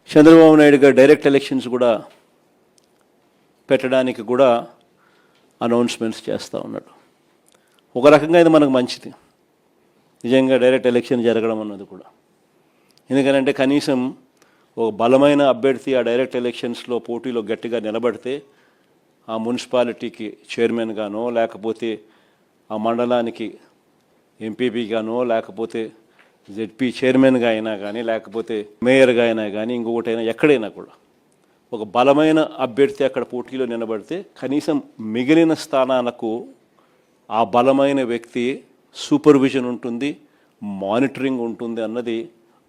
చంద్రబాబు నాయుడు గారు direct elections కూడా పెట్టడానికి కూడా అనౌన్స్మెంట్స్ చేస్తూ ఉన్నాడు. ఒక రకంగా ఇది మనకు మంచిది, నిజంగా డైరెక్ట్ ఎలక్షన్ జరగడం అన్నది కూడా. ఎందుకంటే కనీసం ఒక బలమైన అభ్యర్థి ఆ డైరెక్ట్ ఎలక్షన్స్లో పోటీలో గట్టిగా నిలబడితే ఆ మున్సిపాలిటీకి చైర్మన్గానో, లేకపోతే ఆ మండలానికి ఎంపీపీగానో, లేకపోతే జెడ్పీ చైర్మన్గా అయినా కానీ, లేకపోతే మేయర్గా అయినా కానీ, ఇంకొకటైనా ఎక్కడైనా కూడా ఒక బలమైన అభ్యర్థి అక్కడ పోటీలో నిలబడితే కనీసం మిగిలిన స్థానాలకు ఆ బలమైన వ్యక్తి సూపర్విజన్ ఉంటుంది, మానిటరింగ్ ఉంటుంది అన్నది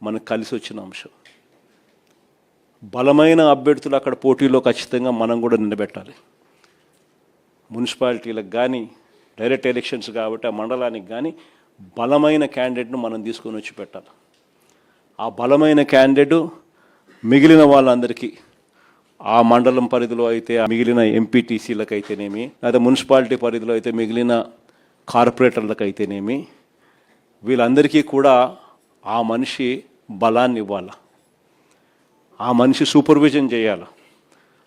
మనకు కలిసి వచ్చిన అంశం. బలమైన అభ్యర్థులు అక్కడ పోటీలో ఖచ్చితంగా మనం కూడా నిలబెట్టాలి. మున్సిపాలిటీలకు కానీ డైరెక్ట్ ఎలక్షన్స్ కాబట్టి ఆ మండలానికి కానీ బలమైన క్యాండిడేట్ను మనం తీసుకొని వచ్చి పెట్టాలి. ఆ బలమైన క్యాండిడేట్ మిగిలిన వాళ్ళందరికీ ఆ మండలం పరిధిలో అయితే మిగిలిన ఎంపీటీసీలకు అయితేనేమి, లేదా మున్సిపాలిటీ పరిధిలో అయితే మిగిలిన కార్పొరేటర్లకు అయితేనేమి, వీళ్ళందరికీ కూడా ఆ మనిషి బలాన్ని ఇవ్వాలి, ఆ మనిషి సూపర్విజన్ చేయాలి.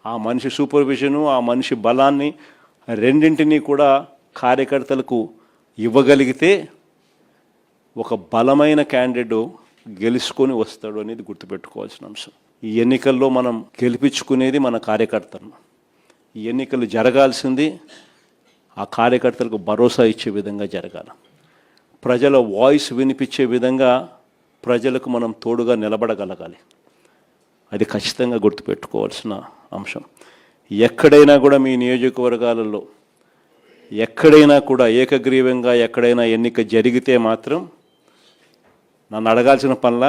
ఆ మనిషి సూపర్విజను, ఆ మనిషి బలాన్ని రెండింటినీ కూడా కార్యకర్తలకు ఇవ్వగలిగితే ఒక బలమైన క్యాండిడేట్ గెలుచుకొని వస్తాడు అనేది గుర్తుపెట్టుకోవాల్సిన అంశం. ఈ ఎన్నికల్లో మనం గెలిపించుకునేది మన కార్యకర్తలను. ఈ ఎన్నికలు జరగాల్సింది ఆ కార్యకర్తలకు భరోసా ఇచ్చే విధంగా జరగాలి. ప్రజల వాయిస్ వినిపించే విధంగా ప్రజలకు మనం తోడుగా నిలబడగలగాలి. అది ఖచ్చితంగా గుర్తుపెట్టుకోవాల్సిన అంశం. ఎక్కడైనా కూడా మీ నియోజకవర్గాలలో ఎక్కడైనా కూడా ఏకగ్రీవంగా ఎక్కడైనా ఎన్నిక జరిగితే మాత్రం నన్ను అడగాల్సిన పనుల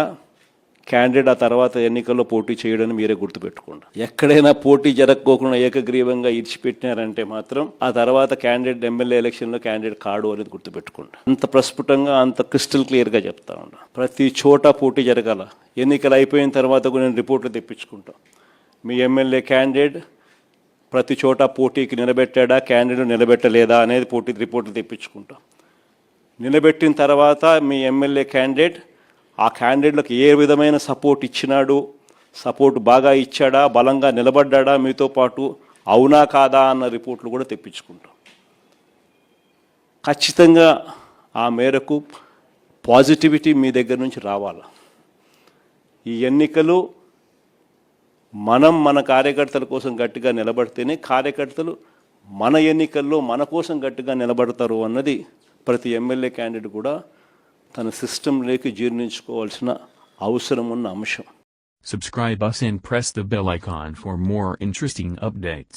క్యాండిడేట్ ఆ తర్వాత ఎన్నికల్లో పోటీ చేయడానికి మీరే గుర్తుపెట్టుకోండి. ఎక్కడైనా పోటీ జరగకోకుండా ఏకగ్రీవంగా ఇడిచిపెట్టినారంటే మాత్రం ఆ తర్వాత క్యాండిడేట్ ఎమ్మెల్యే ఎలక్షన్లో క్యాండిడేట్ కాడు అనేది గుర్తుపెట్టుకోండి. అంత ప్రస్ఫుటంగా, అంత క్రిస్టల్ క్లియర్గా చెప్తా ఉన్నా. ప్రతి చోట పోటీ జరగాల. ఎన్నికలు అయిపోయిన తర్వాత కూడా నేను రిపోర్ట్లు తెప్పించుకుంటాం. మీ ఎమ్మెల్యే క్యాండిడేట్ ప్రతి చోట పోటీకి నిలబెట్టాడా, క్యాండిడేట్ నిలబెట్టలేదా అనేది పోటీ రిపోర్ట్లు తెప్పించుకుంటాం. నిలబెట్టిన తర్వాత మీ ఎమ్మెల్యే క్యాండిడేట్ ఆ క్యాండిడేట్లకు ఏ విధమైన సపోర్ట్ ఇచ్చినాడు, సపోర్ట్ బాగా ఇచ్చాడా, బలంగా నిలబడ్డా మీతో పాటు, అవునా కాదా అన్న రిపోర్ట్లు కూడా తెప్పించుకుంటాం. ఖచ్చితంగా ఆ మేరకు పాజిటివిటీ మీ దగ్గర నుంచి రావాలి. ఈ ఎన్నికలు మనం మన కార్యకర్తల కోసం గట్టిగా నిలబడితేనే కార్యకర్తలు మన ఎన్నికల్లో మన కోసం గట్టిగా నిలబడతారు అన్నది ప్రతి ఎమ్మెల్యే క్యాండిడేట్ కూడా తన సిస్టంలోకి జీర్ణించుకోవాల్సిన అవసరం ఉన్న అంశం. Subscribe us and press the bell icon for more interesting updates.